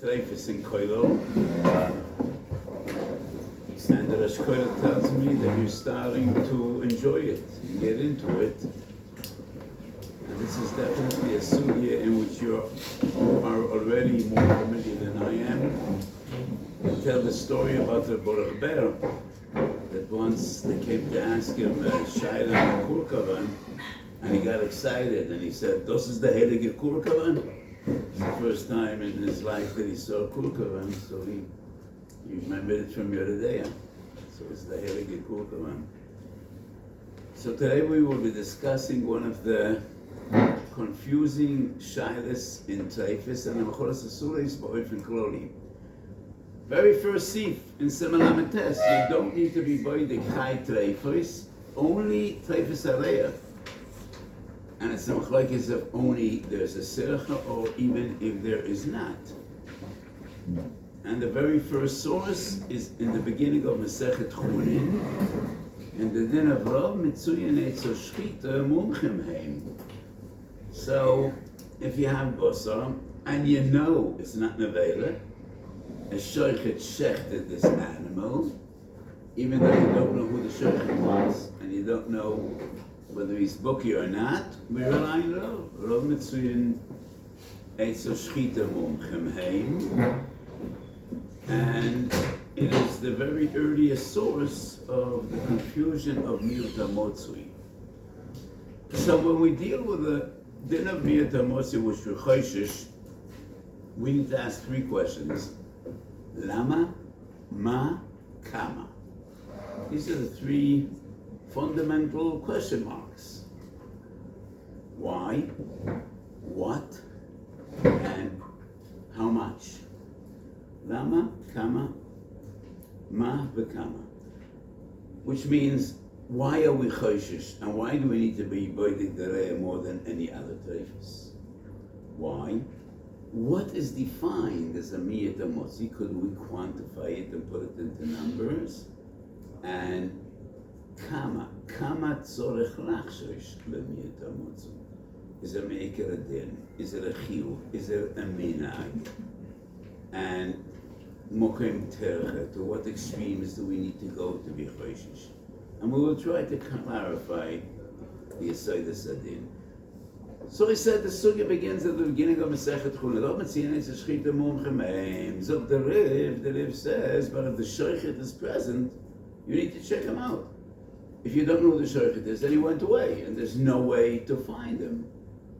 treifes in Koilo. And the Rosh Koilo tells me that you're starting to enjoy it, and get into it. And this is definitely a sugya in which you are already more familiar than I am. I tell the story about the Baruch Ber, that once they came to ask him Shaila and Kurkavan, and he got excited and he said, "Das is the Heilige Kurkavan." It's the first time in his life that he saw Kurkavan, so he remembered it from Yeridea. So it's the Heilige Kurkavan. So today we will be discussing one of the confusing shaylas in Treifis and Amacholas Asuris Ba'ofen Kloli. Very first sif in Simalamates, you don't need to be boidik chai Treifis, only Treifis Areya. And it's a machlokes of only there's a sircha or even if there is not. And the very first source is in the beginning of Masechet Chunin, in the din of Rav Mitzuyin Eitzo Shchita Mumchem Heim. So, if you have basar and you know it's not nevela, a shoichet shechted this animal, even though you don't know who the shoichet was and you don't know whether he's bookie or not, we rely on Rav. Rav Mitzuyin Eitzo Shchita Mumchem Heim. And it is the very earliest source of the confusion of Miyut HaMatzei. So when we deal with the din of Miyut HaMatzei, which we're choishish, we need to ask three questions. Lama, ma, kama. These are the three fundamental question marks. Why, what, and how much? Lama, kama, ma, v'kama. Which means, why are we choishish? And why do we need to be boidik dereya more than any other treifis? Why? What is defined as a Miyut HaMatzei? Could we quantify it and put it into numbers? And kama tzorech lachshosh leMiyut HaMatzei? Is it me'eker adin? Is it a chiyuv? Is it a minag? And mokem tercha, to what extremes do we need to go to be choishish? And we will try to clarify the Yesodus Adin. So he said the sugya begins at the beginning of Masechet Chunin. Lo metziyin eitz shchita mumchem heim. Zog the Riv says, but if the shoichet is present, you need to check him out. If you don't know who the shoichet is, then he went away, and there's no way to find him.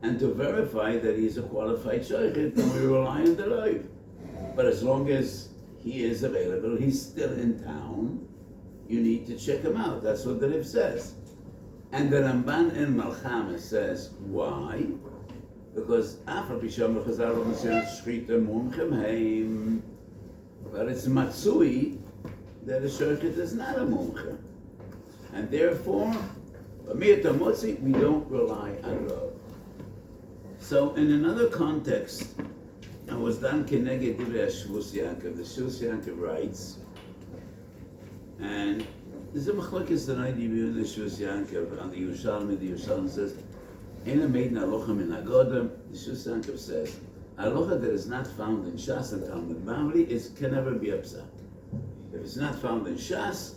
And to verify that he's a qualified shoichet, then we rely on the Riv. But as long as he is available, he's still in town, you need to check him out. That's what the Riv says. And the Ramban in Malchama says, why? Because after Pisham Chazar Shchita Mumchem Heim, but it's Matsui that a shoichet is not a mumchem. And therefore, Miyut HaMatzei, we don't rely on Rav. So in another context, I was done Keneged Divrei Shvus Yaakov. The Shvus Yaakov writes, and there's a machlokes that I do in the Shvus Yaakov on the Yerushalmi. The Yerushalmi says, "Ena meidin alocha min agoda." The Shvus Yaakov says, "Alocha that is not found in Shas and Talmud Bavli can never be upset. If it's not found in Shas,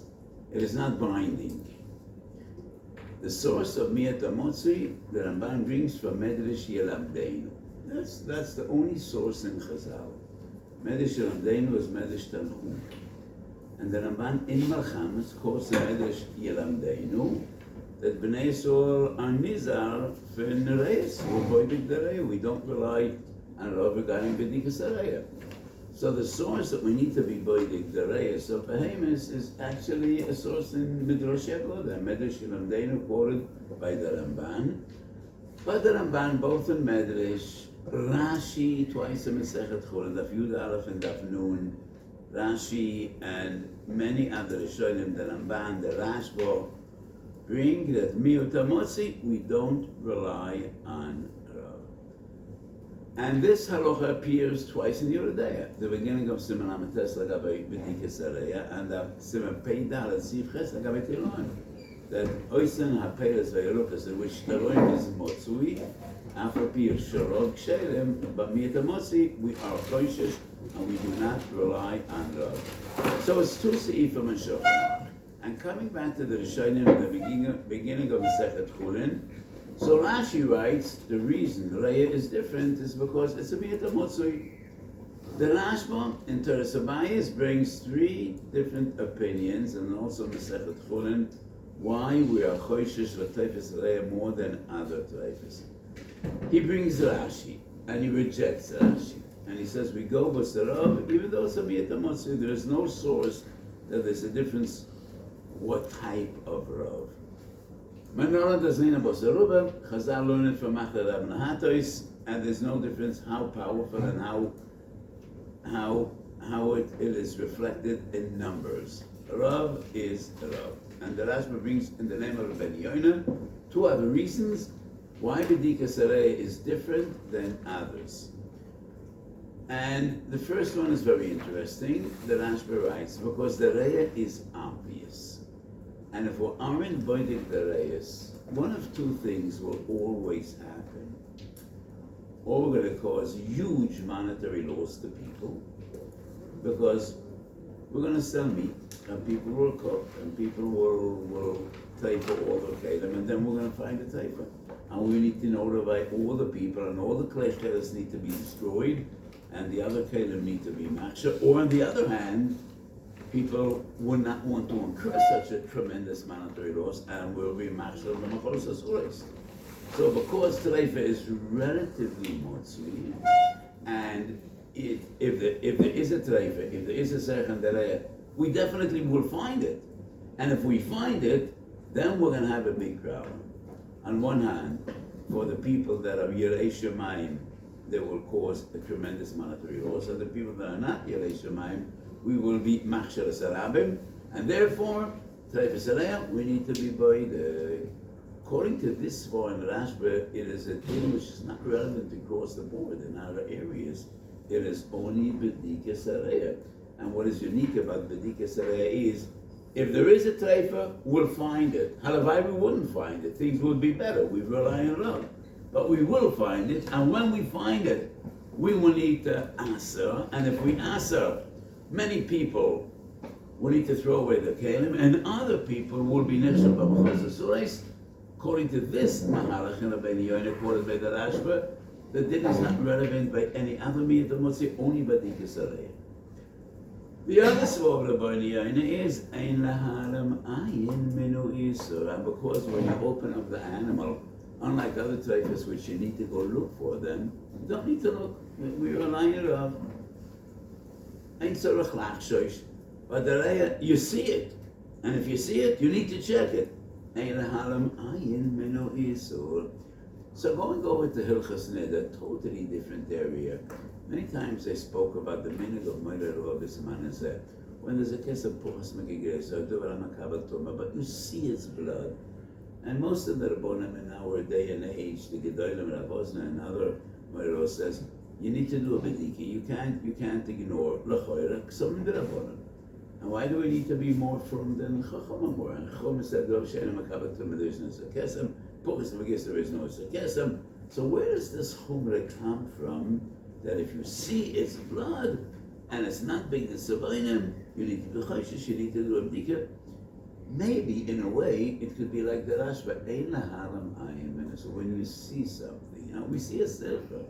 it is not binding." The source of Miyut HaMatzei, the Ramban brings from Medrash Yelamdeinu. That's the only source in Chazal. Medrash Yelamdeinu is Medrash Tanchum. And the Ramban in Malchamas quotes the Medrash Yelamdeinu that Bnei Yisrael are nizar for nereis, we're boidik dereya. We don't rely on Rav regarding bedikas dereya. So the source that we need to be boidik dereya, so Behemoth, is actually a source in Midrash Yegoda, Medrash Yelamdeinu quoted by the Ramban. But the Ramban, both in Medrash, Rashi, twice in Masechet Chunin, Daf Yud Aleph and Daf Nun, Rashi and many other Rishonim, the Ramban, the Rashba, bring that Miyut HaMatzei, we don't rely on Rav. And this halacha appears twice in Yeridea, the beginning of Siman Amates Lagabe B'dikas Areya, and the Siman Peidal and Sif Ches Lagabe Tiloim. That Oisen HaPeres V'Yerukas, in which Taroim is Motzui, Afar Pir Shorod Kshelem, but Miyut HaMatzei, we are choishish and we do not rely on Rav. So it's two seifim and shofar. And coming back to the Rishonim in the beginning of Masechet Chulin, so Rashi writes the reason Reya is different is because it's a Miyut HaMatzei. The Rashba in Teres Abayis brings three different opinions, and also Masechet Chulin, why we are choishish l'teifes Reya more than other teifes. He brings Rashi, and he rejects Rashi. And he says, we go b'sarav, even though it's a Miyut HaMatzei, there is no source that there's a difference what type of Rav. Manora does not b'sarubah, Chazal learned it from Achad Rav Nahatois, and there's no difference how powerful and how it is reflected in numbers. Rav is Rav. And the Rashba brings in the name of Ben Yoina two other reasons why B'dikas Reya is different than others. And the first one is very interesting. The Rashba writes, because the Reya is obvious. And if we aren't boidik the Reyes, one of two things will always happen. Or we're going to cause huge monetary loss to people, because we're going to sell meat, and people will cook, and people will taper all the kelim, and then we're going to find a taper. And we need to notify all the people, and all the klei need to be destroyed, and the other kelim need to be machsha. Or on the other hand, people would not want to incur such a tremendous monetary loss, and will be machsha of the macholos asuros. So because treifa is relatively motzli, and if there is a treifa, if there is a second dereya, we definitely will find it. And if we find it, then we're going to have a big problem. On one hand, for the people that are Yirei Shemayim, they will cause a tremendous monetary loss, and the people that are not Yirei Shemayim, we will be machshel sarabim, and therefore, treifa sareya, we need to be boid. According to this Svar in Rashba, it is a thing which is not relevant across the board in other areas. It is only B'dikas Reya. And what is unique about B'dikas Reya is, if there is a treifa, we'll find it. Halavai, we wouldn't find it. Things would be better. We rely on Rav. But we will find it, and when we find it, we will need to answer. And if we answer, many people will need to throw away the kelim, and other people will be nechshav b'macholos asuros. According to this Mahalach in the Ben Yoina, quoted by the Rashba, the din is not relevant by any other Miyut HaMatzei, only by the Reya. The other Svar of the Ben Yoina is Ein Lahalam Ayin Minu Isur, and because when you open up the animal, unlike other treifas which you need to go look for them, you don't need to look. We rely on Rav. Ein tzorach lachshosh, but the Reya, you see it, and if you see it, you need to check it. So going over to Hilchas Neder, totally different area. Many times they spoke about the minute of Moeder Robisman and said, when there's a case of Puchas Megigres, but you see its blood. And most of the Rabbonim in our day and age, the Gedolim, Rabosna, and other Moeder says, you need to do a bediki. You can't ignore L'choira, Ksomim the Rabbonim. And why do we need to be more firm than Chacham more? And Chacham said, "Lo she'ena makabel tum there is no sekesem, Puchas Megigres there is no sekesem." So where does this chumra come from? That if you see its blood and it's not big the Sabayim, you need to be chayshish, you need to do a bdika. Maybe in a way it could be like the Rashba, Ein lahalam ayim. So when you see something, we see a silver.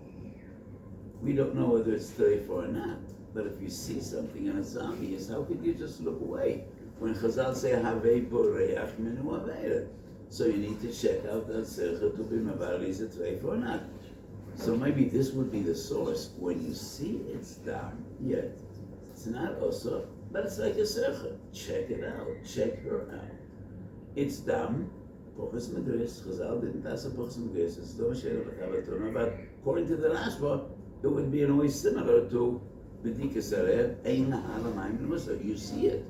We don't know whether it's treifa or not. But if you see something and it's obvious, how could you just look away? When Chazal say Havei Boreach Minu Aveira, so you need to check out that Sercha to be Mavari is a treifa or not. So maybe this would be the source. When you see it's dam, yet it's not also, but it's like a Sercha. Check it out. Check her out. It's dam. Puchas Megigres. Chazal didn't ask a Puchas Megigres. It's no Sheila B'Kavatuna. But according to the Rashba, it would be in a way similar to B'dikas Reya, Ein lahalam ayim l'musar. You see it.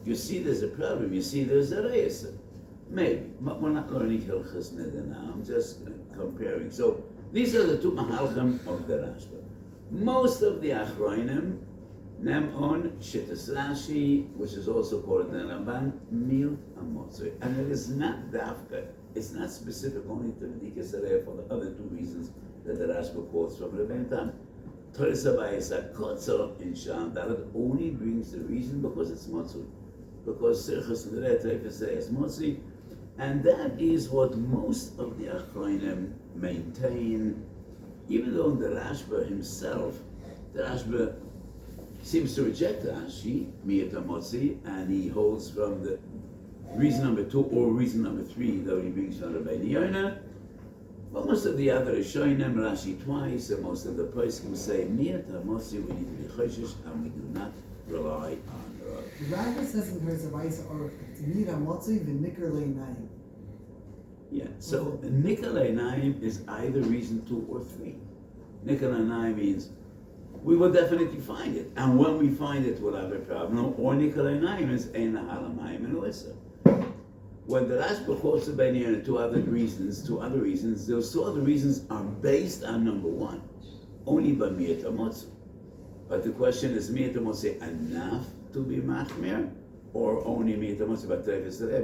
You see there's a problem. You see there's a Reya. Maybe. But we're not learning Hilchas Neder now. I'm just comparing. So these are the two Mahalchim of the Rashba. Most of the Achroinim, Nemon, Shittas Rashi, which is also called the Ramban, Miyut HaMatzei. And it is not Dafka. It's not specific only to B'dikas Reya for the other two reasons that the Rashba quotes from Rebbeinu Tam. Toras Abayis HaKotzer in Sham Dalet only brings the reason because it's Motzui. Because Sirchus L'Rei Teifes is Motzui. And that is what most of the Achronim maintain, even though the Rashba himself, the Rashba seems to reject Rashi, Miyut HaMotzi, and he holds from the reason number 2 or reason number 3, though he brings from Rabbeinu Yonah. But most of the other Rishonim, Rashi twice, and most of the poskim say, Miyut HaMotzi, we need to be choshesh, and we do not rely on Rav. The Rambam says in terms of Weiss, or Miyut HaMotzi, v'nikar le'inayim. Yeah, so Nikal Einayim is either reason 2 or 3. Nikal Einayim means we will definitely find it, and when we find it, we'll have a problem. Or Nikal Einayim is Ein Halamayim and Oisa. When the Rashba quotes about two other reasons, those 2 other reasons are based on number 1, only by Miyut HaMotzi. But the question is, Miyut HaMotzi enough to be machmir, or only Miyut HaMotzi but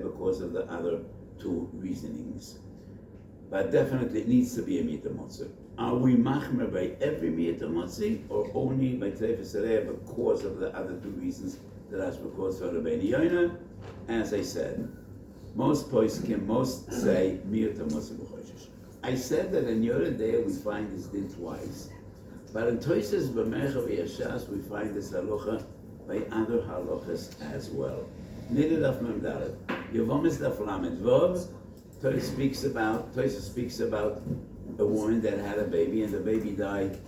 because of the other 2 reasonings? But definitely it needs to be a Miyut HaMotzi. Are we machmer by every Miyut HaMotzi, or only by Teifes Areh because of the other 2 reasons that Rashba quotes for Rabbeinu Yonah? As I said, most say Miyut HaMotzi b'choshesh. I said that in Yoredea we find this din twice, but in Toises b'Mercha v'Yashas we find this halacha by other halachas as well. Nidid af mem dalet. Yevomis daf lamed vov. Toises speaks about a woman that had a baby, and the baby died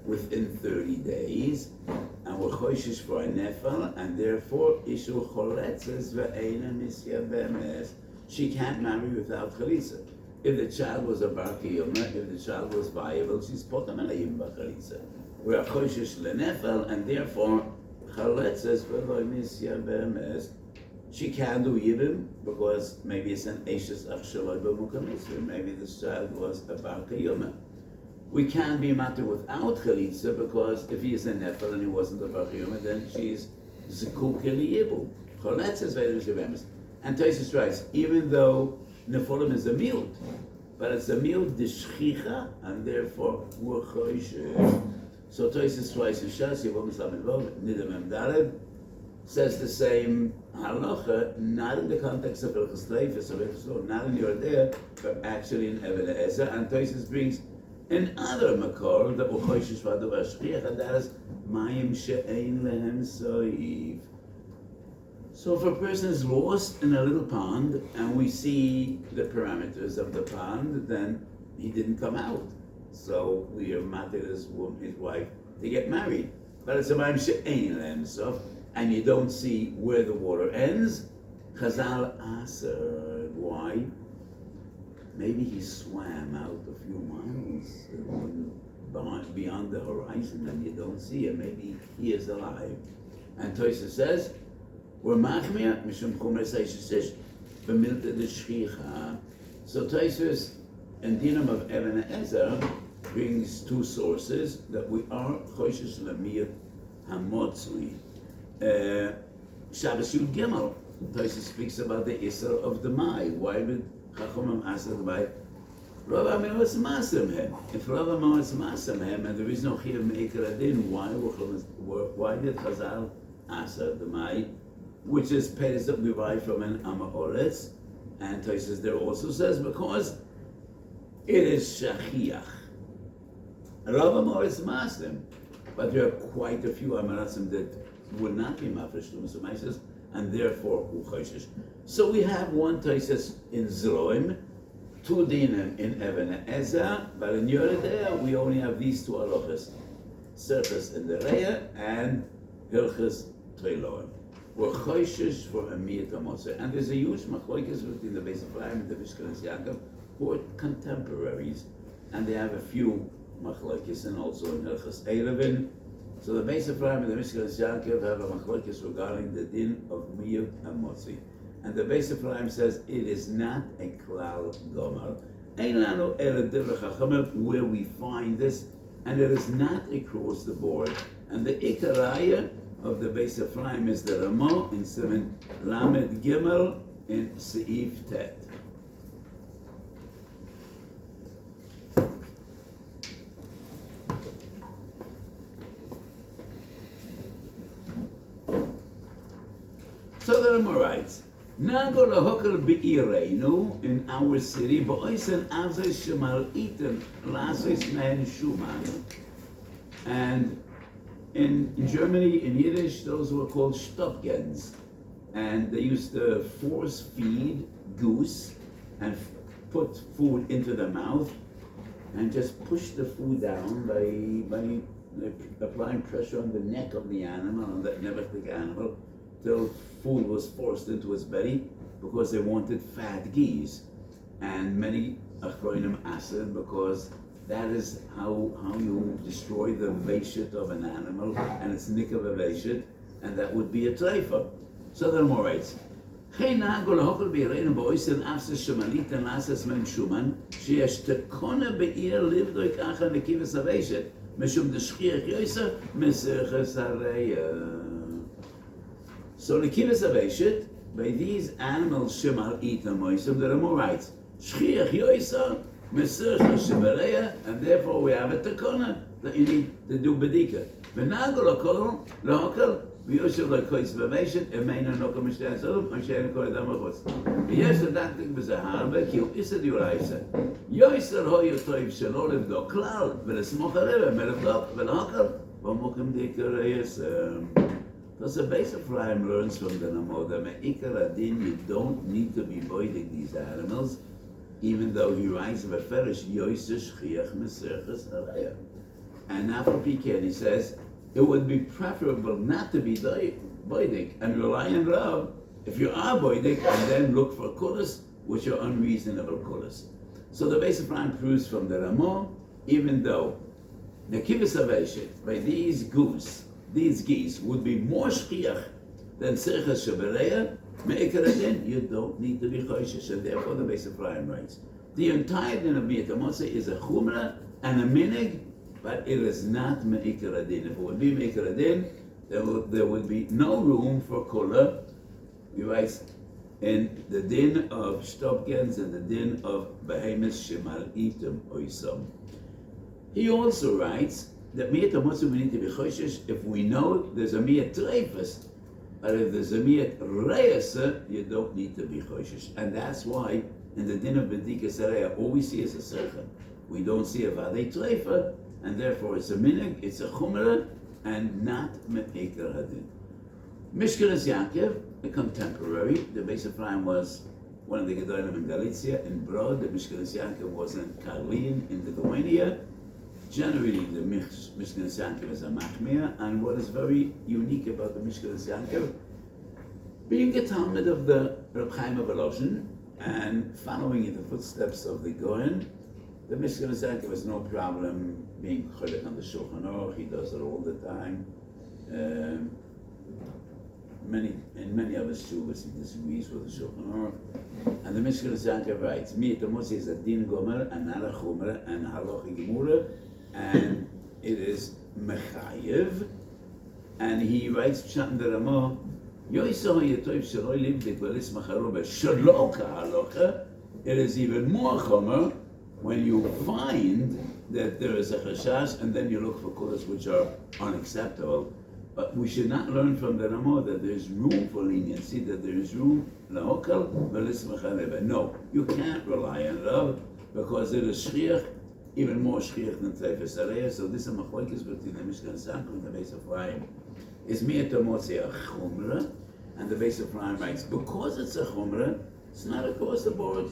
within 30 days, and were choishish for a nefel, and therefore ishu choletzes ve'eina misya bemes. She can't marry without chalitza. If the child was a bar kiyuma, if the child was viable, she's potam alayim b'chalitza. We are choishish lenefel, and therefore choletzes ve'lo misya bemes. She can't do yibim because maybe it's an eishes achshaloi b'mukamisr. Maybe this child was a bar kiyuma. We can't be matter without chalitza because if he is a nefel and he wasn't a bar kiyuma, then she's zikuk eliyibu. Choletzes ve'lo misya bemes. And Tosis writes, even though nefolim is a miyut, but it's a miyut d'shchicha, and therefore we're choishish. So Tosis writes in Shas Yevomis Lamed Vov Nidam Mem Daled says the same halacha, not in the context of Hilchos Leifus or Hilchos Lo, not in Yordea, but actually in Even Ezer. And Tosis brings another makor that we're choishish v'adu v'ashchiach, and that is mayim she'ein lehem soiv. So if a person is lost in a little pond and we see the parameters of the pond, then he didn't come out. So we are matter his wife to get married. But it's a mayim she'ein lehem soiv, and you don't see where the water ends. Chazal aser. Why? Maybe he swam out a few miles beyond the horizon and you don't see him. Maybe he is alive. And Tosa says, we're machmir mishum chomer seishish b'milta d'shchicha. So Tosa and Dinam of Even Ezer brings 2 sources that we are choshesh l'miyut hamotzui. Shabbos Yud Gimel, Tosa speaks about the Isser of the Mai. Why would Chachomim ask the Mai? Rav Amir was masem him. If Rav Amir was masem him, and there is no chiyuv meikar adin, why did Chazal ask the Mai, which is pays that we buy from an Amaoretz? And Tosa there also says because it is shachiach. Rav Amir is masem, but there are quite a few Amaratzim that would not be mafresh to Musumaisis, and therefore uchoshish. So we have 1 Tosis in Zroim, 2 dinim in Even Ezer, but in Yoredea we only have these 2 halachas: surface in the Reya and Hilchas Treiloim. We're choshish for a Miyut HaMotzi, and there's a huge machlokes between the Beis Ephraim and the Mishkan Yaakov, who are contemporaries, and they have a few machlokes, and also in Hilchas Eilevin. So the Beis Ephraim and the Mishkan Yaakov have a machlokes regarding the din of Miyut HaMotzi. And the Beis Ephraim says it is not a klal gomar. Ein lanu ela derech hachamim, where we find this, and it is not across the board. And the ikaraya of the Beis Ephraim is the Ramo in Siman Lamed Gimel in Seif Tet. the Rama writes, Nago lahokel be'ireinu, in our city, ba'oisen avzei shemal iten, lasis men shuman. And in Germany, in Yiddish, those were called stopgens. And they used to force feed goose and put food into the mouth and just push the food down by applying pressure on the neck of the animal, on that never-thick animal, till food was forced into its belly because they wanted fat geese. And many achronim acid because that is how you destroy the veshit of an animal, and it's nick of a veshit, and that would be a treifa. So the Rama writes, Hey nago lahokol beireinu ba'oisen afses shemalit and lases men shuman sheyesh tekona be'ir livdoi kacha nekivas haveshet meshum deshchiach yoser meserches hareya. So nekivas haveshet, by these animals shemal itam moisim, the Rama writes, Shchiach yoser meserches hareya, and therefore we have a tekona that you need to do bedika. V'nago lahokol ויושב לקויס במיישת, אמינו נוקו משתי הסודות, מה שאין כל אדם בחוץ. ויש לדקדק בזה הרבה, כי הוא איסד יורייסה. יויסר הו יוטויב שלא לבדוק כלל, ולסמוך הרבה, מלבדוק ולהוקר, במוקם דיקר יסר. Thus, a base of Rhyme learns from the Namoda, Me'ikar Adin, you don't need to be voiding these animals, even though he writes of a fetish, Yoiser Shchiach Meserches Haraya. And now for Pekan, he says, it would be preferable not to be boidik and rely on Rav if you are boidik, and then look for kulas which are unreasonable kulas. So the base of Rhyme proves from the Ramah, even though the kivus aveshet by these geese would be more shchiach than serchas shebereya, me'ikar adin, you don't need to be choishish, and therefore the base of Rhyme writes, the entire din of Miyut HaMatzei is a chumrah and a minig, but it is not me'ikar adin. If it would be me'ikar adin, there would be no room for kula. He writes in the din of stopgens and the din of behemoths shemal item oisam. He also writes that Miyut HaMatzei we need to be choshesh if we know there's a miyat treifus, but if there's a miyat reyasa, you don't need to be choshesh. And that's why in the din of bedika sareya, all we see is a serchem. We don't see a vadei treifa, and therefore it's a minig, it's a chumrah, and not me'ikar hadin. Mishkenes Yaakov, a contemporary, the base of Rhyme was one of the Gedolim in Galicia. In Brod, the Mishkenes Yaakov was in Karlin, in Lithuania. Generally, the Mishkenes Yaakov is a machmir, and what is very unique about the Mishkenes Yaakov, being a Talmud of the Reb Chaim of Volozhin, and following in the footsteps of the Goyen, the Mishkenes Yaakov has no problem being cholik on the Shulchan Aruch. He does it all the time. In many of his shuvas, he disagrees with the Shulchan Aruch. And the Mishkenes Yaakov writes, Miyut HaMatzei is a din gomer, and not a chumrah, and halacha gemura, and it is mechayev. And he writes, Pshat in the Ramah, Yoiso ha'yetoiv shelo libdik v'lis macharoba shelo ka'halacha. It is even more chomer when you find that there is a chashash, and then you look for kulas which are unacceptable. But we should not learn from the Ramah that there is room for leniency, that there is room lahokal v'lis machareba. No, you can't rely on Rav because it is shchiach, even more shchiach than treifus areya. So this is a machlokes between the Mishkenes Yaakov and the base of Rhyme. Is Miyut HaMatzei a chumrah? And the base of Rhyme writes, because it's a chumrah, it's not across the board.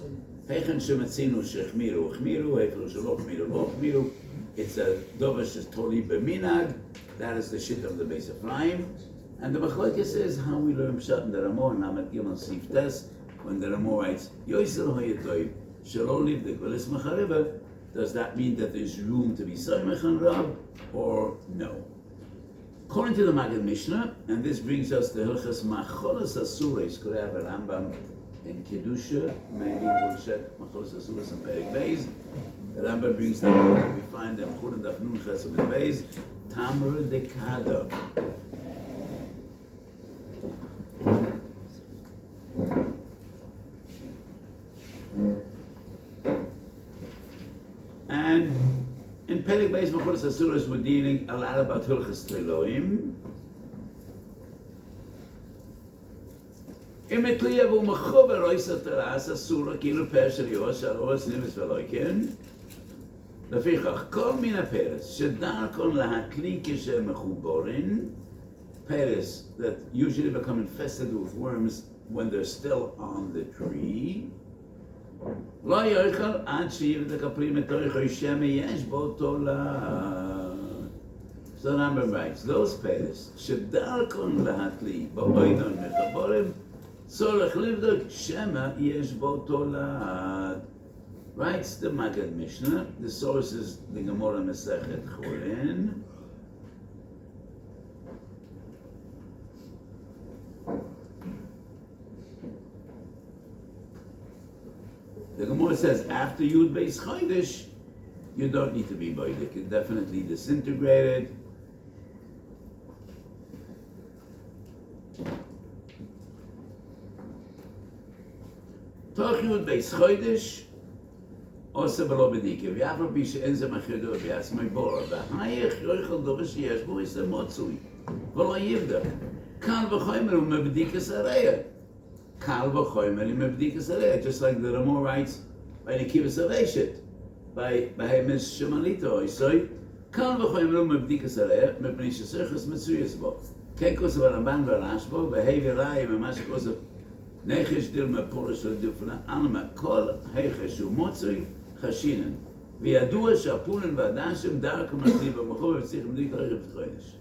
Heichen shematzinu shechmiru chmiru, heichen shelo chmiru lo chmiru. It's a dovash is totally beminag. That is the shit of the base of Rhyme. And the machlokes is how we learn pshat in the Ramah and Lamed Gimel Sif Tes, when the Ramah writes, Yoiser ha'yetoiv shelo livdik v'lis machareba. Does that mean that there's room to be soymech on Rab, or no? According to the Maggid Mishnah, and this brings us to Hilchas Macholas Asuros, could have a Rambam in Kedusha, maybe we'll check Macholas Asuros and Perek Beis. The Rambam brings them, we find them Chud and Daf Nun Chesed and Beis, Tamar Dekada. And in Perek Beis Macholas Asuros, we're dealing a lot about Hilchas Teloim. אם התלייה והוא מחובר לא יסתרס, אסור לה כאילו פרש יוש, הרוס נמס ולא כן. לפיכך, כל מן הפרס שדרכון להתלי כשהם מחוברים, Pears that usually become infested with worms when they're still on the tree. לא יאכל עד שיבדק הפרי מתוך שמא יש בו תולעת. So number writes, those pears שדרכון להתלי באוידון מחבורם, צורך לבדוק שמא יש בו תולעת. Writes the Maggid Mishnah, the source is the Gemara Masechet Chorin. The Gemara says after Yud Beis Chodesh, you don't need to be boidik. It definitely disintegrated. Toch Yud Beis Chodesh, also below bedike. V'yafar bi she'en ze machidu v'yasmai bora. V'hayich yoichel dover sheyesh bo is a motzui. V'lo yivdak. Kal v'choymer u'mebedikas areya. Kal v'choymer u'mebedikas areya. Just like the Ramo writes by the Kibbutz of Eshet, by Hemes Shemalito. Isoi, Kal v'choymer u'mebedikas areya, mepnei she'sechus metzuyas bo. Kekos v'ramban v'rashbo, v'hei v'rai v'mashkos of Nechesh dilma porish l'dufna, alma kol heichesh u'motzui חשינן, וידוע שהפולן והדשם דרך המתלי במחור וצריך מדיק לרכב את חודש.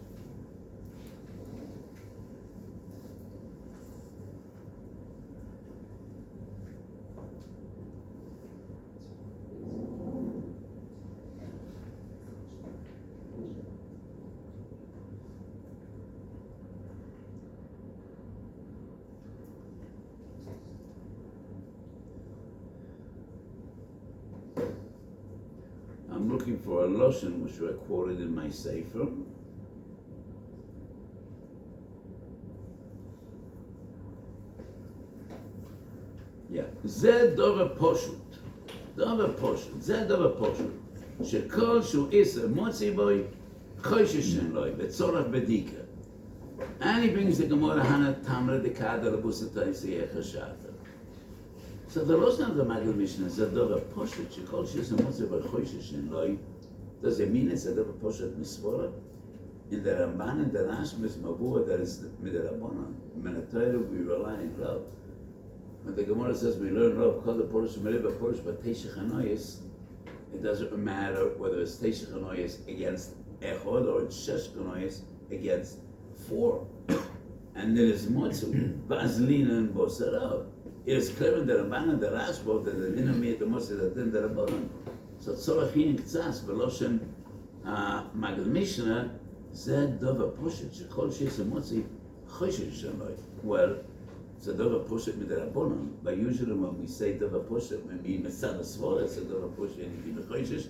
I'm looking for a lashon which I quoted in my sefer. Yeah, זה דבר פשוט. דבר פשוט. זה דבר פשוט. שכל שהוא עשר מוציא בוי, חוששן לוי, בצורך בדיקה. And he brings the Gemara Hana Tamra Dekada Rabusata Yisayach Shata. So the Lashon of the Maggid Mishnah is a davar poshut shekol she'es motzei b'choishesh in loy. Does it mean it's a davar poshut misvora? In the Ramban and the Rashba is mavua that is midrabanan. Menatayru we rely in love. When the Gemara says we learn love, kol the porish meriba porish but teishach hanoyis, it doesn't matter whether it's teishach hanoyis against echod or it's shesh hanoyis against 4. And there is motzei vazlina and bosarav. It is clear in the Ramban and the Rashba that the dinner made the most of the din the Rabbanon. So tzorachin k'tzas v'loshen Maggid Mishnah zed davar poshet shekol she'es motzei choshesh shaloi. Well, it's a davar poshet with the Rabbanon. But usually when we say davar poshet, we mean mitzad svora. It's a davar poshet in the choshesh.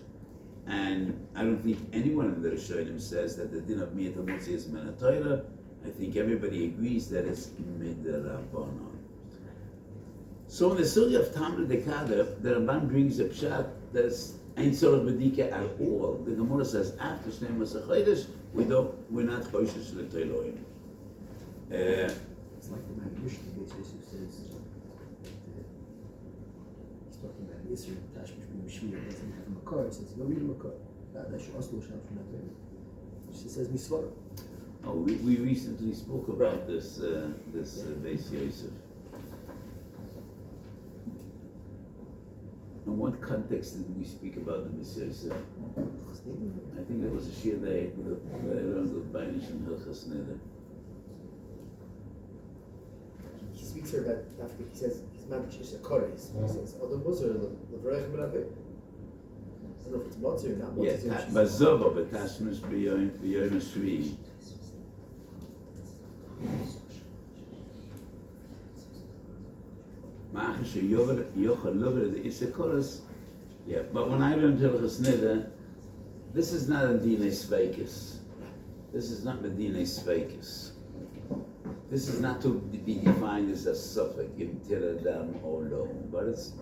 And I don't think anyone in the Rishonim says that the din of miyut motzi is menatayra. I think everybody agrees that it's midrabanon. So in the story of Tamra Dekada, the Ramban brings a pshat that is ain't sort of medika at all. The Gemara says after Shnei Masach we're not choishes l'toiloim. It's like the Maggid Mishnah who says he's talking about Yisr Tashmish Mishmir doesn't have a makar. He says you don't need a makar. That's your Oslo Sham from that. She says Misvara. Oh, we recently spoke about this Weiss Yosef. In what context did we speak about the Messiah? I think there was a shir that I learned with Baynish and Hilchas Neder. He speaks here about after he says he's Mavish Kores. He says Adam Buzzer Levrech Merabe. I don't know if it's Motzir or not. Yes, Bazova, but Tashmish B'Yom Shvi. Yeah, but when I learned Hilchas Neder, this is not a Dinei Sveikis. This is not the Dinei Sveikis. This is not to be defined as a suffix in Tiradam or Lo, but it's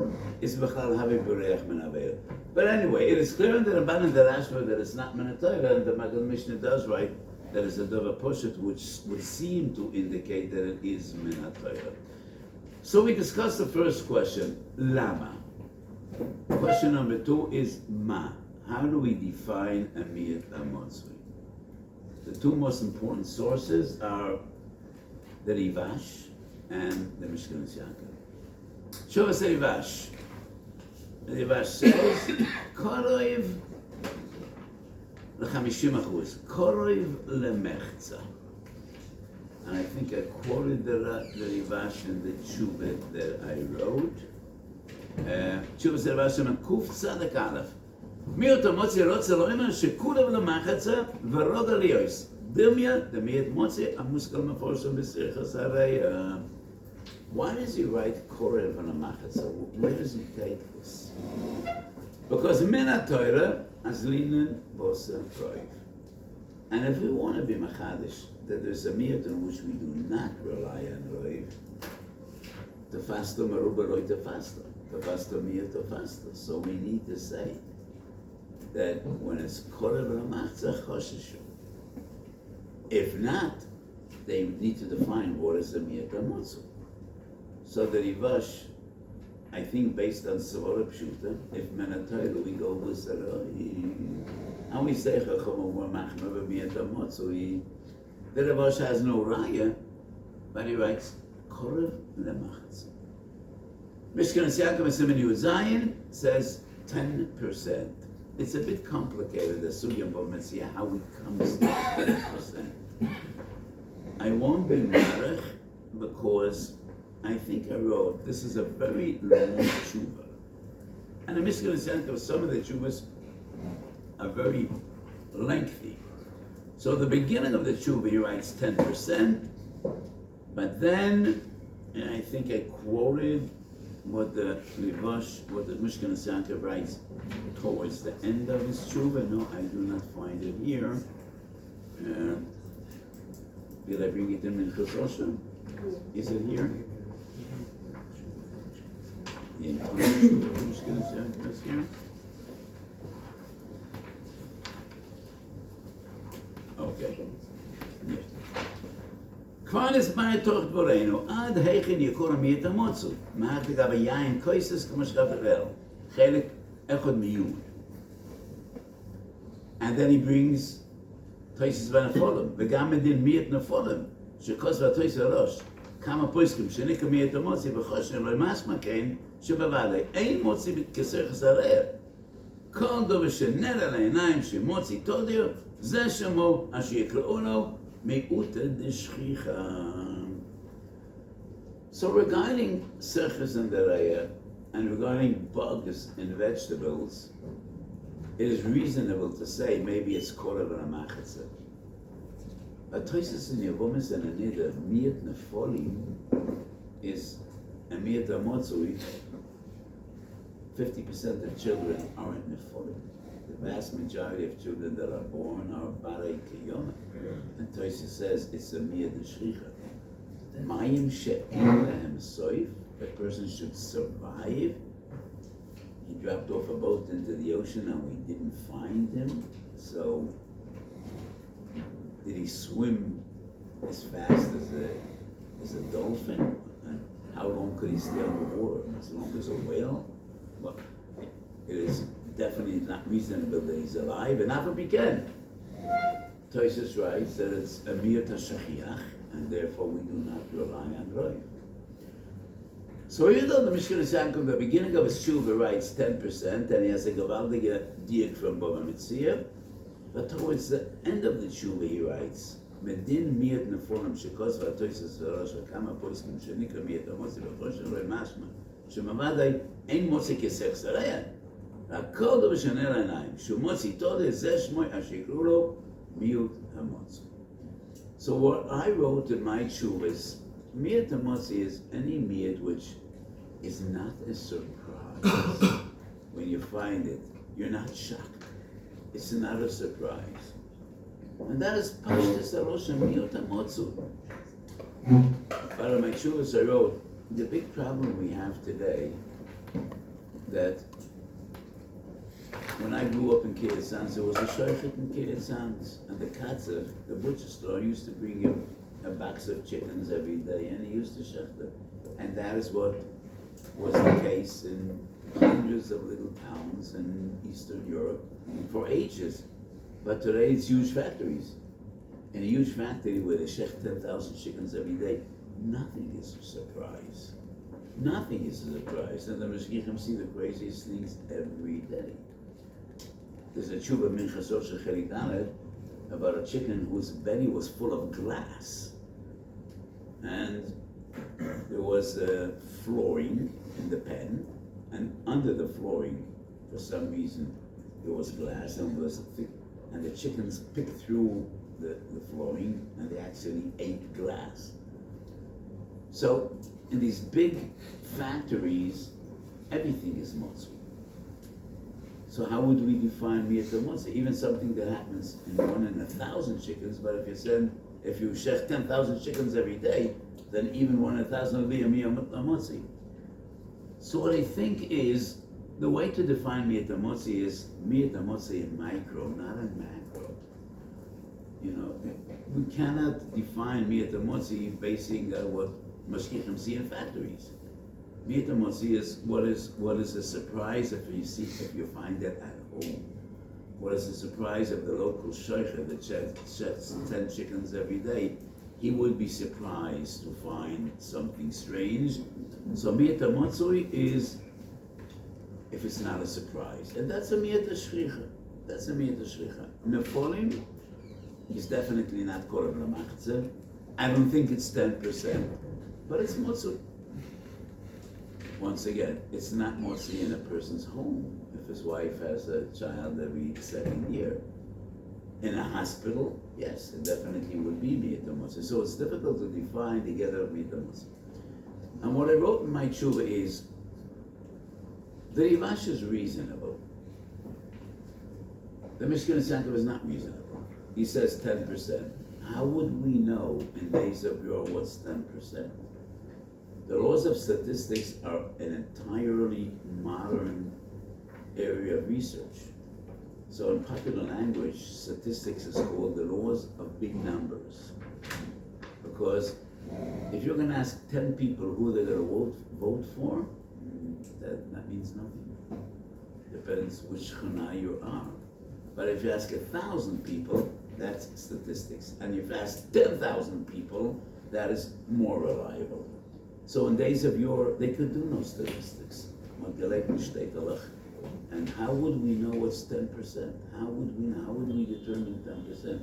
Bechal Havi Bereach Menaver. But anyway, it is clear in the Ramban and the Rashba that it's not Menatayra, and the Maggid Mishnah does write that it's a Davar Poshet, which would seem to indicate that it is Menatayra. So we discussed the first question, lama. Question number 2 is ma. How do we define a miyut HaMatzei? The two most important sources are the Rivash and the Mishkanas Yaakov. Show us the Rivash. The Rivash says, Koroiv ל-50%, Koroiv lemechza. And I think I quoted the Rivash in the Tshuva that I wrote. Tshuva של Rivash אומר, קוף צדק א', מiyut HaMatzei רוצה לומר שכולם למחצה ורוגע ליוס. דמיה, דמiyut HaMatzei, המושכל מפורסם בשיחס הראייה. Why does he write Korev on a Machatza? Where does he take this? Because min ha-Torah, as linen, bosa, kroiv. And if we want to be machadish, that there's a miyut in which we do not rely on roiv, tefasta meruba roi tefasta, tefasta miyut tefasta. So we need to say that when it's Korev on a Machatza, choshishu. If not, they need to define what is the miyut HaMatzei. So the Rivash, I think based on Savara Pshuta, if Menatayla we go with Sarai, and we say Chacham or Machma v'miyut HaMatzei, the Rivash has no raya, but he writes Korev lemachtzah. Mishkanas Yaakov Siman Yud Zayin says 10%. It's a bit complicated, the Sugya B'Metzia, how it comes to 10%. I won't be marech because I think I wrote, this is a very long tshuva. And the Mishkanas Yaakov, some of the tshuvas are very lengthy. So the beginning of the tshuva, he writes 10%, but then, and I think I quoted what the Rivash, what the Mishkanas Yaakov writes towards the end of his tshuva. No, I do not find it here. Did I bring it in Minchas Osha? Is it here? The entire Mishkanas Yaakov is here. Okay. כבר נסבר תוך דבורנו, עד היכן יקור מiyut HaMatzei. מהר תגב היין קויסס כמו שכב לבel. חלק אחד מיוד. And then he brings Toises ונפולים, וגם מדין miyut נפולים, שכוס והטויס הראש, כמה פויסקים שנקרא miyut HaMatzei וחושן לא משמע כן, שבוודאי אין מוציא כסרחס הרער. כל דבר שנראה לעיניים שמוציא תודיו, זה שמו אשר יקראו לו Miyut HaMatzei. So regarding serchus and deraya, and regarding bugs in vegetables, it is reasonable to say maybe it's korev and a machatza. But Toises in Yevomis and Anida, miyut nefolim is a miyut HaMatzei. 50% of children aren't nefolim. The vast majority of children that are born are barei kiyoma. And Toises says it's a miyut HaShchicha. Mayim she'en lehem soif, a person should survive. He dropped off a boat into the ocean and we didn't find him. So, did he swim as fast as a dolphin? And how long could he stay underwater? As long as a whale? Well, it is definitely not reasonable that he's alive, and Afa Biken. Toises writes that it's a miyut HaShachiach, and therefore we do not rely on Roiv. So even though the Mishkanas Yaakov, the beginning of his tshuva writes 10%, and he has a gewaldige diak from Bava Metzia, but towards the end of the tshuva he writes, Medin miyut nefolim shekos v'atoises v'rosh v'kama poskim shenikra miyut HaMatzei v'choshen roi mashma שמוודאי אין מוציא כסך שריין. הכל דבר שנראה לעיניים, שהוא מוציא תודה, זה שמוי אשר יקראו לו miyut HaMatzei. So what I wrote in my tshuva is, miyut HaMatzei is any miyut which is not a surprise. When you find it, you're not shocked. It's not a surprise. And that is Pashtus HaRosh miyut HaMatzei. But in my tshuvas I wrote, the big problem we have today, that when I grew up in Kiryat Sanz, there was a shaykhit in Kiryat Sanz, and the katzev, the butcher store, used to bring him a box of chickens every day, and he used to shecht them. And that is what was the case in hundreds of little towns in Eastern Europe for ages. But today it's huge factories. In a huge factory where they shech 10,000 chickens every day, nothing is a surprise. Nothing is a surprise. And the Meshgichim see the craziest things every day. There's a tshuva minchasot shel chelik Aleph about a chicken whose belly was full of glass. And there was a flooring in the pen, and under the flooring, for some reason, there was glass, and the chickens picked through the flooring, and they actually ate glass. So, in these big factories, everything is motzi. So how would we define miyut motzi? Even something that happens in 1 in 1,000 chickens, but if you shech 10,000 chickens every day, then even 1 in 1,000 will be a miyut motzi. So what I think is, the way to define miyut motzi is miyut motzi in micro, not in macro. You know, we cannot define miyut motzi basing on what mashgichim see in factories. Miyut motzi is what is a surprise if you find it at home. What is the surprise of the local sheicher that sheds 10 chickens every day? He would be surprised to find something strange. So miyut motzi is if it's not a surprise, and that's a miyut shchicha. That's a miyut shchicha. Nefolim is definitely not korban lamachzeh. I don't think it's 10%, but it's motzi. Once again, it's not motzi in a person's home. If his wife has a child every second year. In a hospital, yes, it definitely would be miyut motzi. So it's difficult to define together miyut motzi. And what I wrote in my tshuva is, the Rivash is reasonable. The Mishkan Yaakov is not reasonable. He says 10%. How would we know in days of yore what's 10%? The laws of statistics are an entirely modern area of research. So in popular language, statistics is called the laws of big numbers. Because if you're going to ask 10 people who they're going to vote for, that means nothing. Depends which chana you are. But if you ask 1,000 people, that's statistics. And if you ask 10,000 people, that is more reliable. So in days of yore, they could do no statistics. And how would we know what's 10%? How would we determine 10%?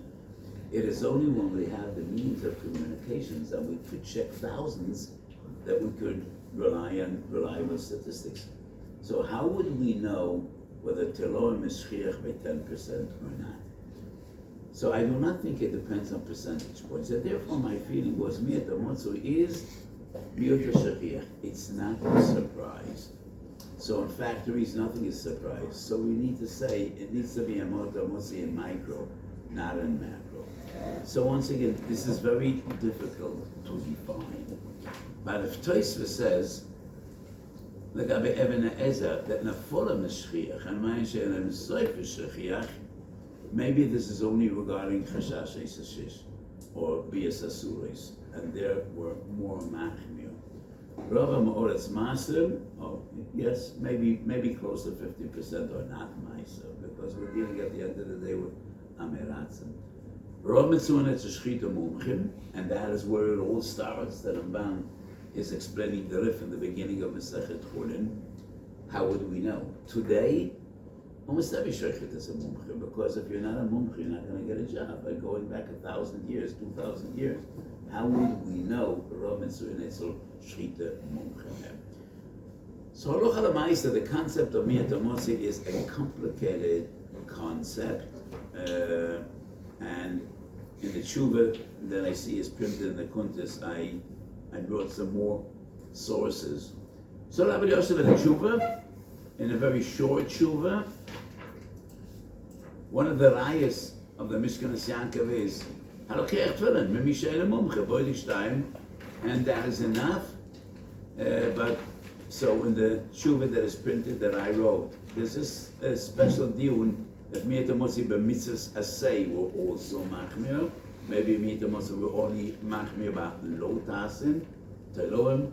It is only when we have the means of communications that we could check thousands that we could rely on reliable statistics. So how would we know whether teloim is shchiach by 10% or not? So I do not think it depends on percentage points. And therefore my feeling was miyut motzi is miyut shchiach. It's not a surprise. So in factories, nothing is surprise. So we need to say it needs to be a miyut motzi in micro, not in macro. So once again, this is very difficult to define. But if Tosfos says, לגבי אבן העזר, that nefolim is shchiach, and ma'in she'enem soif is shchiach, maybe this is only regarding chashash esashish, or bias asuris, and there were more machmir. Rava ma'oretz maser, oh yes, maybe close to 50% or not ma'aser, because we're dealing at the end of the day with ameratzim. Rov mitzuanet shchita mumchim, and that is where it all starts. The Ramban is explaining the Rif in the beginning of Masechet Chulin. How would we know? Today, almost every shochet is a mumchim, because if you're not a mumchim, you're not going to get a job. By going back 1,000 years, 2,000 years, how would we know Rov mitzuanet shchita mumchim? So Halacha l'Maisa, the concept of miyut motzi is a complicated concept. And in the tshuva that I see is printed in the Kuntis, I brought some more sources. So Rabbi Yosef in the tshuva, in a very short tshuva, one of the rayas of the Mishkan Yaakov is halokech tefillin mimishein mumche boidik shtayim, and that is enough. But so in the tshuva that is printed that I wrote, there's this special diun that miyut motzi b'mitzvahs asay were also machmir. Maybe miyut motzi were only machmir about lo tasin, teloim,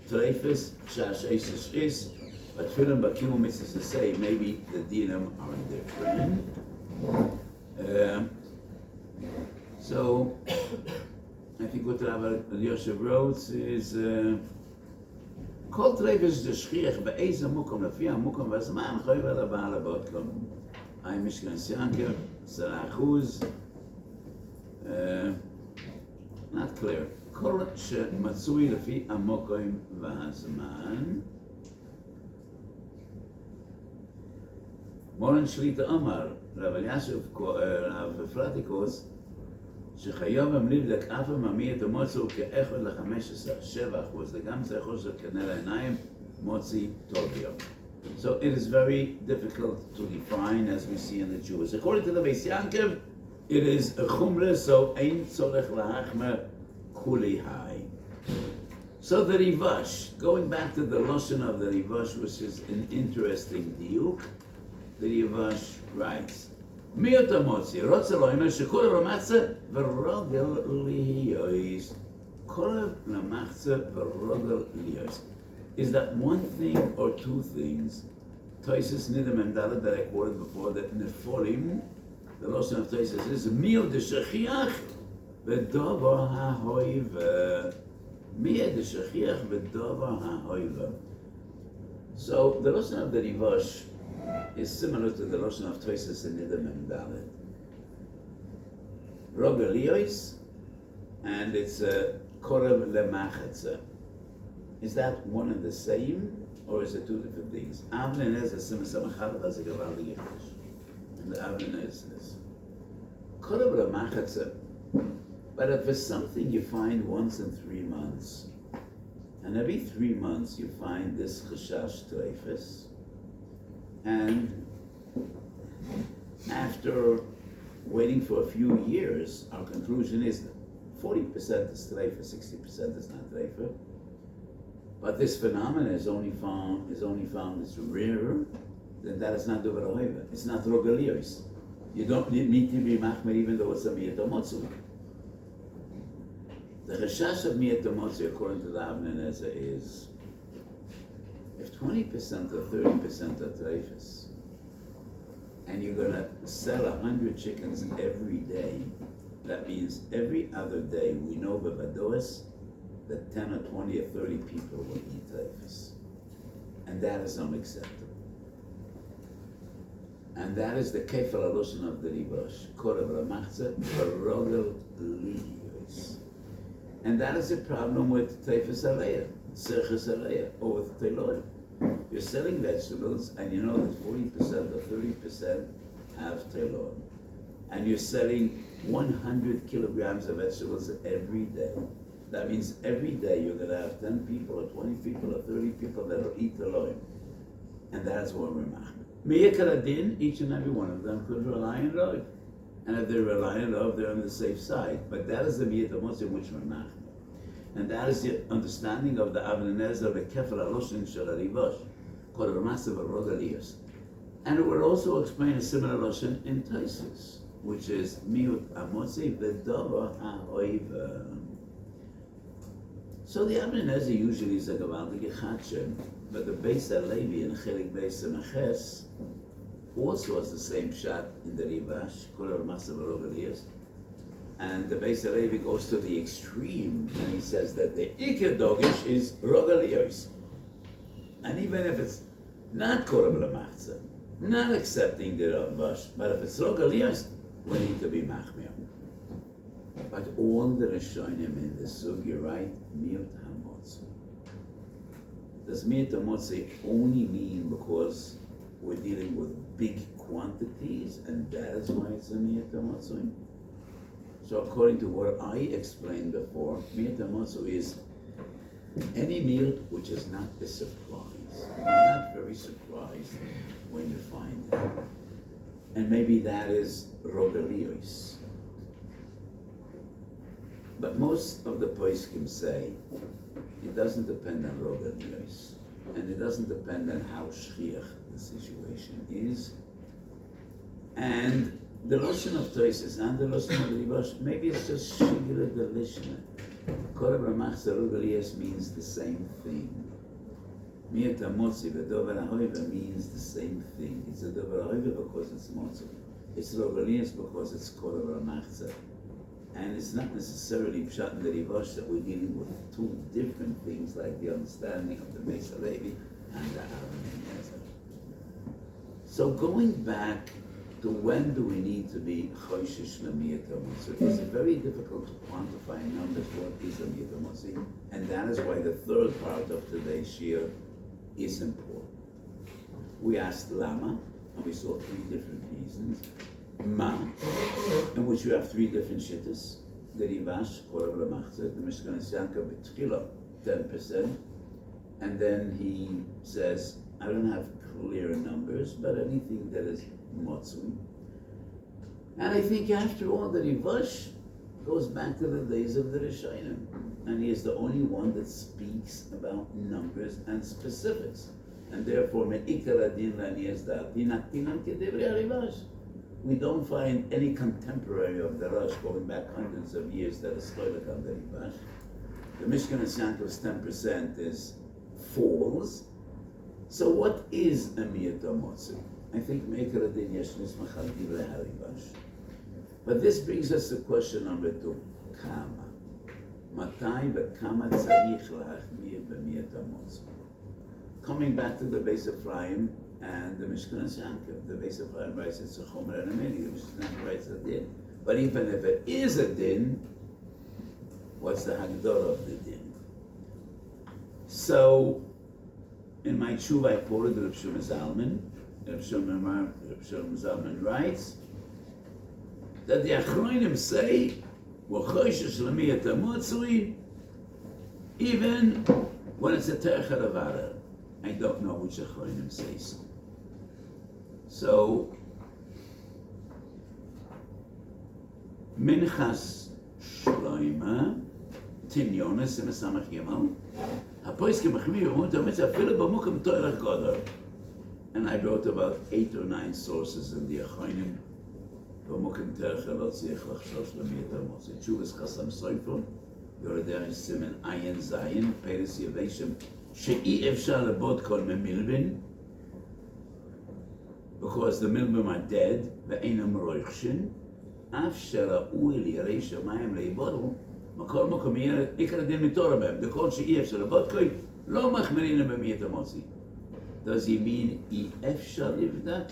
treifes, shash eisish is, but tefillin b'kiyum mitzvahs to say maybe the dinam are different. So I think what Rabbi Yosef wrote is כל טרייבס זה שכיח באיזה מוקום, לפי המוקום והזמן, חייב לבעל הבוטלום. האם משכן סיינקר, 10%, not clear. כל שמצוי לפי המוקום והזמן. מורן שליט אמר, רב אלישיב, רב פרטיקוס, שחיוב לבדוק אף ממי את המוצא כאחד ל-15, 7%, וגם זה יכול להיות כנראה לעיניים מוציא טוב יום. So it is very difficult to define as we see in the Jews. According to the Weiss Yankov, it is a chumrah, so ein tzorech lahachmer kuli hai. So the Rivash, going back to the Lashon of the Rivash, which is an interesting diuk, the Rivash writes, Miyut HaMatzei, רוצה לומר שכל המחצה ורוגל להיות. כל המחצה ורוגל להיות. Is that one thing or two things? Toises Nidam and Dalet that I quoted before, that Nefolim, the Lashon of Toises is Miyut HaShachiach v'davar ha'hoiva. Miyut HaShachiach v'davar ha'hoiva. So the Lashon of the Rivash is similar to the Lashon of Toises and Nidam and Dalet. Rogel Liyos, and it's a Korev Lemachetze. Is that one and the same, or is it two different things? Avnen is a Simas Amachad as a Gavaldi Yidish. And the Avnen is this. Korev Lemachetze. But if it's something you find once in 3 months, and every 3 months you find this Chashash Treifes, and after waiting for a few years, our conclusion is that 40% is treifa, 60% is not treifa. But this phenomenon is only found it's rarer, then that is not dover hoiva. It's not rogalios. You don't need to be machmer even though it's a miyut hamotzu. The chashash of miyut hamotzu, according to the Avnei Nezer, is if 20% or 30% are treifas, and you're gonna sell 100 chickens every day, that means every other day we know bevadois that 10 or 20 or 30 people will eat treifas. And that is unacceptable. And that is the kefal haloshen of the Rivash, korev ramachze v'rogel liyos. And that is a problem with treifas aleya, serches aleya, or with telor. You're selling vegetables, and you know that 40% or 30% have telor. And you're selling 100 kilograms of vegetables every day. That means every day you're going to have 10 people, or 20 people, or 30 people that will eat telor. And that's what we're machmir. Miyakar adin, each and every one of them could rely on Rav. And if they rely on Rav, they're on the safe side. But that is the Miyut HaMatzei which we're machmir. And that is the understanding of the Avnei Nezer, the Kefal HaLoshin Shel HaRivash, called Ramasav HaRogaliyos. And it would also explain a similar Loshin in Taisus, which is Miyut HaMatzei v'davar ha'oiva. So the Avnei Nezer usually is a Gavaldik Echatchem, but the Beis HaLevi and Chelik Beis HaMeches also has the same shot in the Rivash, called Ramasav HaRogaliyos. And the Beis HaLevi goes to the extreme, and he says that the Iker Dogish is Rogaliyos. And even if it's not Korev Lemachze, not accepting the Ravash, but if it's Rogaliyos, we need to be Machmir. But all the Rishonim in the Sug, you're right, Miyut HaMatzei. Does Miyut HaMatzei only mean because we're dealing with big quantities, and that is why it's a Miyut HaMatzei? So according to what I explained before, Miyut HaMatzei is any meal which is not a surprise. You're not very surprised when you find it. And maybe that is Rogaliyos. But most of the poskim say it doesn't depend on Rogaliyos. And it doesn't depend on how shchiach the situation is. And the Lashon of Toises and the Lashon of the Rivash, maybe it's just Shigre the Lishna. Kol HaMachzor Ugalias means the same thing. Miyut HaMatzei v'Dover HaHoiva means the same thing. It's a Dover HaHoiva because it's Matzei. It's Ugalias because it's Kol HaMachzor. And it's not necessarily Pshat and the Rivash that we're dealing with two different things like the understanding of the Beis HaLevi and the Aaron. So going back to when do we need to be Choshesh L'Miyut HaMatzei, it's very difficult to quantify in numbers what is a Miyut HaMatzei, and that is why the third part of today's shiur is important. We asked Lama, and we saw three different reasons. Ma, in which you have three different shittas. The Rivash, Kol HaMachzor, the Mishkan Yanka B'Tchila, 10%. And then he says, I don't have clear numbers, but anything that is Matzui. And I think after all, the Rivash goes back to the days of the Rishonim. And he is the only one that speaks about numbers and specifics. And therefore, Me'ikar Adin Lanias Da'atin Aktinam Kedevri HaRivash. We don't find any contemporary of the Rosh going back hundreds of years that is Choylek on the Rivash. The Mishkan Yankov's 10% is falls. So what is a Miyut HaMatzei? I think Me'ikar Adin Yesh Nismach Al Divrei HaRivash. But this brings us to question number 2. Kama. Matai v'kama tzarich la'achmir b'Miyut HaMatzei. Coming back to the Beis Ephraim and the Mishkan Yankov, the Beis Ephraim writes it's a chomer and a meni, the Mishkan writes a din. But even if it is a din, what's the hagdor of the din? So, in my tshuva I quoted Reb Shlomo Zalman. Reb Shlomo Zalman writes that the Achronim say, "V'choshesh l'miyut HaMatzei," even when it's a terech haravara. I don't know which Achronim say so. So, Minchas Shloima, Tinyonis, Mesamach Gimel, HaPoiskim Achmir, Miyut HaMatzei, Afilu b'Mukim Torah Gadol. And I wrote about 8 or 9 sources in the Achronim. B'Mukim Torah Lo Tzich L'Chshosh L'Miyut HaMatzei. Tshuvas Chasam Sofer, Yoredem Simen Ayin Zayin, Peres Yeveshim, She'i Efshar Lebot Kol Memilbin, because the milbim are dead, ve'einam roichshin, af shera'u el yirei shamayim leibodu, makol mokom ikar adin mitorah behem, the kol she'i efshar lebot kol, lo machmerina b'miyut HaMatzei. Does he mean I efshar livdak?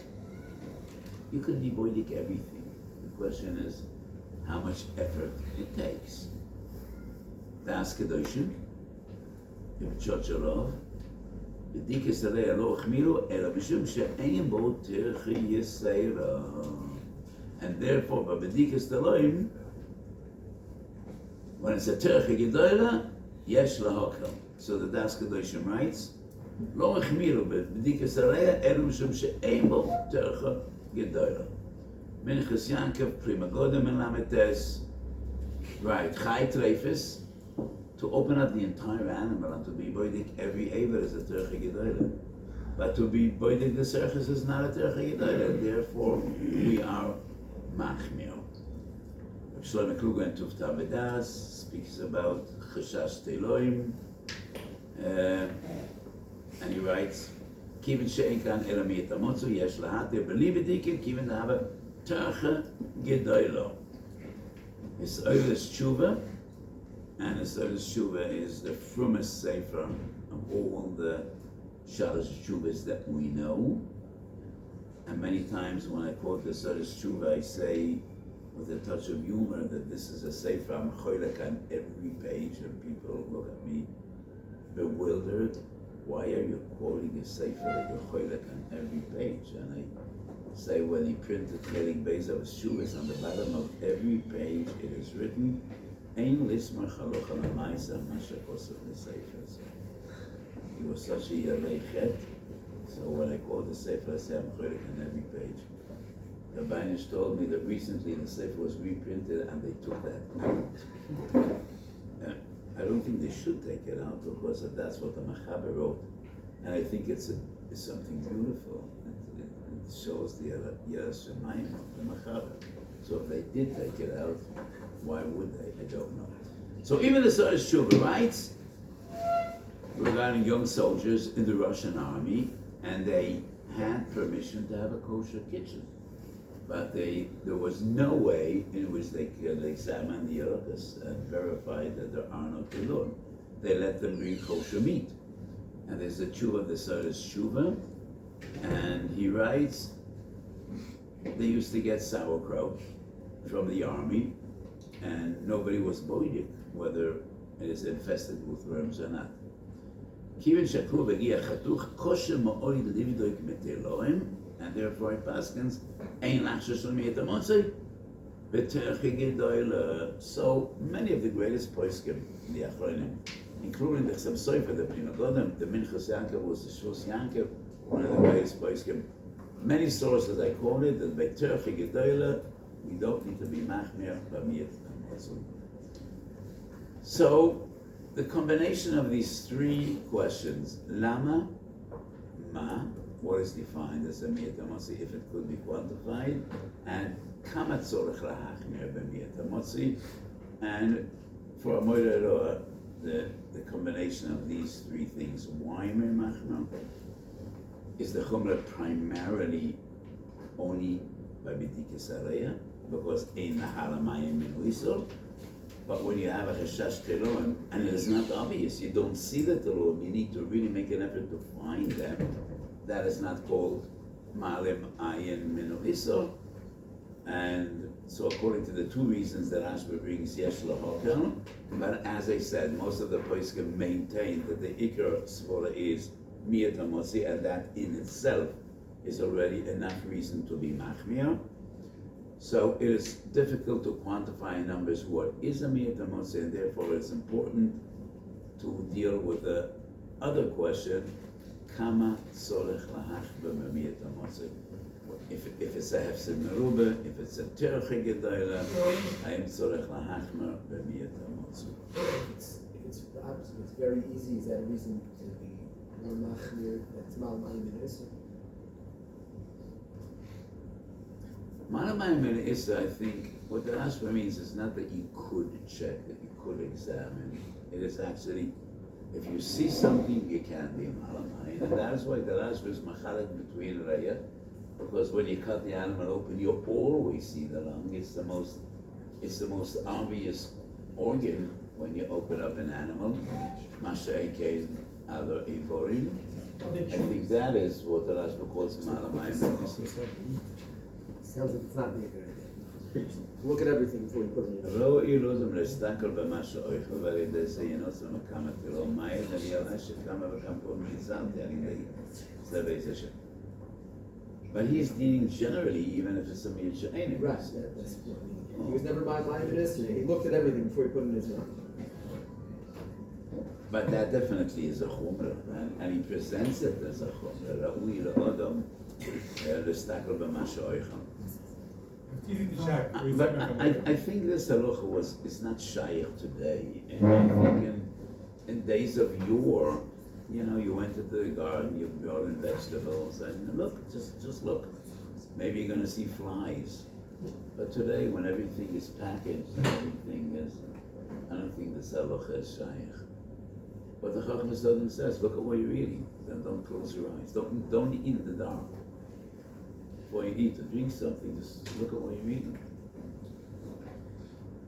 You can be boidik everything. The question is, how much effort it takes. Das Kedoshim, Ibn Chocholov, B'dikas Alei Lo Chmiru, Ela Mishum She'ein Bo Tirchi Yisera. And therefore, by B'dikas Elohim, when it's a Tirchi Gedoyla, Yesh Lahokel. So the Das Kedoshim writes, Lo Chmiru, B'dikas Alei, Ela Mishum She'ein Bo Tirchi Gedoyla. Minchas Yankov, Prima Godem and Lametes, right, Chai Trefis, to open up the entire animal and to be boidik every aver is a terche gedoyle. But to be boidik the surface is not a terche gedoyle. Therefore, we are machmir. Shlomo Kluger in Tufta B'das speaks about chashash teloim, and he writes, "Kivin she'en kan ela miyut HaMatzei yesh lahater b'li b'dikin kivin lahava terche gedoyle." His earliest tshuva. And the Sodas Tshuva is the frummest sefer of all the Shalosh Tshuvas that we know. And many times when I quote the Sodas Tshuva, I say with a touch of humor that this is a sefer I'm choylek on every page, and people look at me bewildered. Why are you quoting a sefer that you're choylek on every page? And I say when he printed Chelik Beis of Tshuvas, on the bottom of every page it is written, Ein lismach halacha l'maisa masha kosov l'sefer. He was such a yalei chet. So when I quote the sefer, I say I'm choylek on every page. The Banish told me that recently the sefer was reprinted and they took that out. I don't think they should take it out because that's what the Machaber wrote, and I think it's something beautiful. It shows the Yeras Shemayim of the Machaber. So if they did take it out, why would they? I don't know. So even the Sar Shuva writes regarding young soldiers in the Russian army, and they had permission to have a kosher kitchen. But there was no way in which they could examine the Yerukas and verify that there are no kilun. They let them bring kosher meat. And there's a tshuva of the Sar Shuva, and he writes, they used to get sauerkraut from the army, and nobody was boidik whether it is infested with worms or not. Kivin shaklu v'gia chatuch kosher ma'oi l'dividoik meteloim, and therefore it paskins ein lachshash l'miyat HaMatzei v'terchi gedoyle. So many of the greatest poskim in the Achronim, including the Chsam Sofer, the Pri Megadim, the Minchas Yankov was the Shvus Yankov, one of the greatest poskim. Many sources I quoted that v'terchi gedoyle, we don't need to be machmir b'miyat HaMatzei. So the combination of these three questions, lama, ma, what is defined as a miyat HaMatzei if it could be quantified, and kama tzorech lahachmir b'miyat HaMatzei, and for a moeder roa, the combination of these three things, why mer machmir? Is the chumrah primarily only by b'dikas areya, because ein lahalamayim min uisol? But when you have a cheshash teruim and it is not obvious, you don't see the teruim, you need to really make an effort to find them. That is not called malim ayin minu isor. And so according to the two reasons that Ashba brings yesh lahokal, but as I said, most of the poskim maintain that the ikar svora is miyat HaMatzei, and that in itself is already enough reason to be machmir. So it is difficult to quantify in numbers what is a miyat HaMatzei, and therefore it's important to deal with the other question, kama tzorech lahachba b'miyat HaMatzei. If it's a hefsed merubah, if it's a terchi gedayla, hayim tzorech lahachma b'miyat HaMatzei. If it's the opposite, it's very easy, is that a reason to be more machmir, that's malamayim min isur? Malamayim min isur, I think, what the Rashba means is not that you could check, that you could examine. It is actually, if you see something, you can't be malamayim. And that is why the Rashba is machalek between raya, because when you cut the animal open, you always see the lung. It's the most obvious organ when you open up an animal. Masha'ikein other ivorim. I think that is what the Rashba calls malamayim. Sounds like it's not being a good idea. Look at everything before you put it in. לא ילוזם להסתכל במה שאויכו ועל ידי זה ינוס למקמת ולא מהר נביאלה שכמה וכמה פעמים ניזמתי על ידי זה ואיזה שם. But he is dealing generally, even if it's a miyat she'enim. Right, that's what I mean. He was never malamayim min isur. He looked at everything before he put it in his mouth. But that definitely is a chumrah, and he presents it as a chumrah. Ra'ui la'odom l'stakel b'ma she'oicha. But I think this halacha is not shaykh today. And I think in days of yore, you know, you went into the garden, you brought in vegetables, and look, just look. Maybe you're going to see flies. But today, when everything is packaged, and everything is, I don't think this halacha is shaykh. But the Chacham Sodom says, look at what you're eating. Then don't close your eyes. Don't eat in the dark. Before you eat or drink something, just look at what you're eating.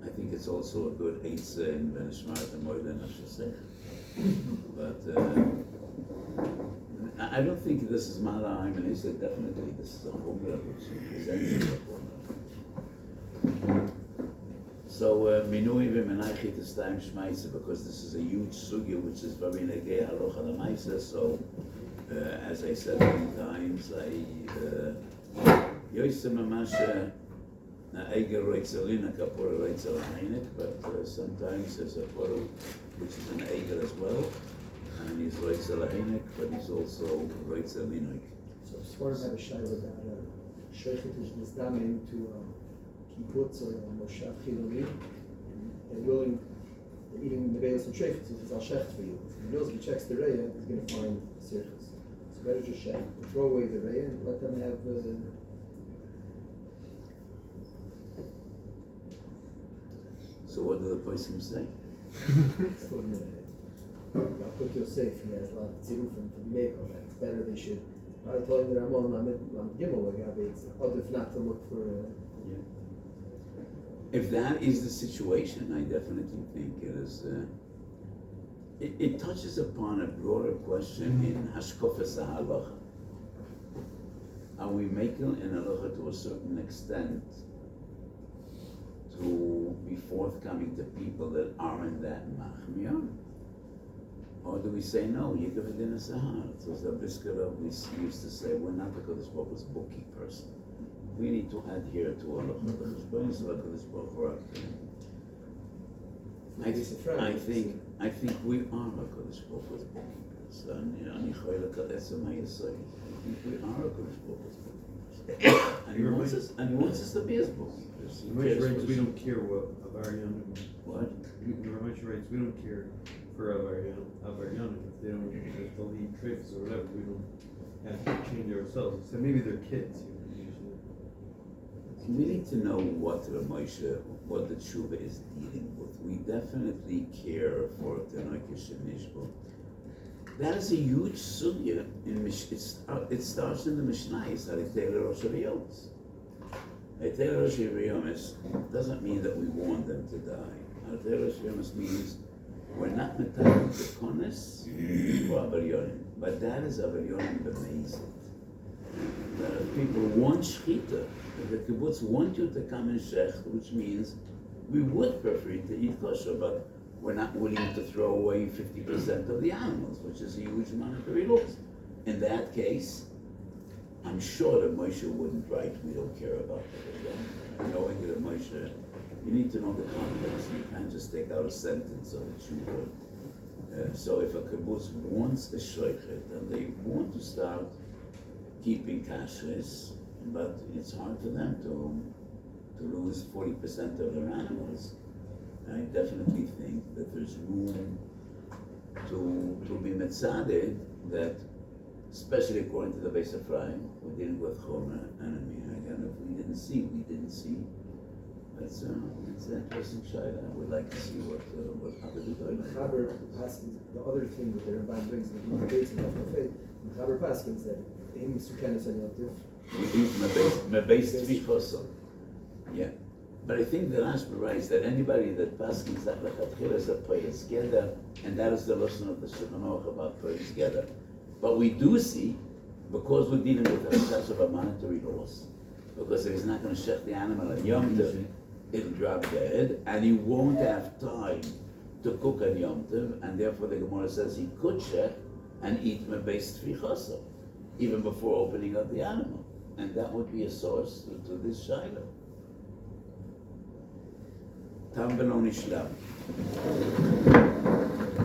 I think it's also a good eitzah in Benishmar and Moed and Hashasech. But I don't think this is Mala'im, and he said definitely this is a chumrah which he presents as a chumrah. So minui v'menaychi t'stayim shmaitze, because this is a huge sugya which is very negei halacha l'maisa. So as I said many times, yoyse mamash na'eger roitzelin kapor roitzel hainik, but sometimes there's a poro which is an eger as well, and he's roitzel hainik, but he's also roitzel linoik. So as far as I have a shayla about shaykhut is nizdamin to kibbutz or moshav chiloni, and willing, eating the beilas and shaykhut, if it's al shecht for you. If he knows if he checks the reya, he's going to find sirchus. So better just shayk, throw away the reya and let them have So what do the poskim say? I'll put Yosef, he has a lot of tzirufim to be made on that. It's better they should. I told him that I'm gimel agabe. It's if not to look for. If that is the situation, I definitely think it is. It touches upon a broader question in hashkofas halacha. Are we making an halacha to a certain extent to be forthcoming to people that aren't that machmir? Or do we say, no, you give it in a sahar? So the Briskara, we used to say, we're not the Kodesh Baruch Hu's bookie person. We need to adhere to halacha. The Kodesh Baruch Hu. I think we are a Kodesh Baruch Hu's bookie person. I think we are a Kodesh Baruch Hu's bookie person. And he wants us to be his bookie. We don't care what Avarian. What? Ramesh writes, we don't care for Avarian. If they don't, if they'll eat trips or whatever, we don't have to change ourselves. So maybe they're kids. We need to know what the tshuva is dealing with. We definitely care for Tanoikish and Mishbo. That is a huge sugya in it starts in the Mishnah. It's Haritei Rosh Hashanah. Haritei Rosh Hashanah doesn't mean that we want them to die. Haritei Rosh Hashanah means we're not metallic to konis for avaryonim, but that is avaryonim b'meizit. People want shchita. The kibbutz want you to come and shecht, which means we would prefer to eat kosher, but we're not willing to throw away 50% of the animals, which is a huge monetary loss. In that case, I'm sure that Moshe wouldn't write, we don't care about that. Knowing that Moshe, you need to know the context. You can't just take out a sentence of it. So if a kibbutz wants a shochet and they want to start keeping kashrus, but it's hard for them to lose 40% of their animals, I definitely think that there's room to be metzaded that, especially according to the Beis Ephraim, we're dealing with Chomer and Again, if we didn't see. It's an interesting shayla. I would like to see what other people The other thing that the Ramban brings in the debates in the faith, Chaber Paskins that him Sukenes and Yontif. Yeah. But I think the Rashba writes that anybody that paskins that lechatchila is a payas geder, and that is the lesson of the Shulchan Aruch about payas geder. But we do see, because we're dealing with a such of a monetary loss, because if he's not going to shech the animal at Yom Tov, it'll drop dead, and he won't have time to cook on Yom Tov, and therefore the Gemara says he could shech and eat mebeis tfichasa, even before opening up the animal, and that would be a source to this shayla. Tam Benoni Shlam.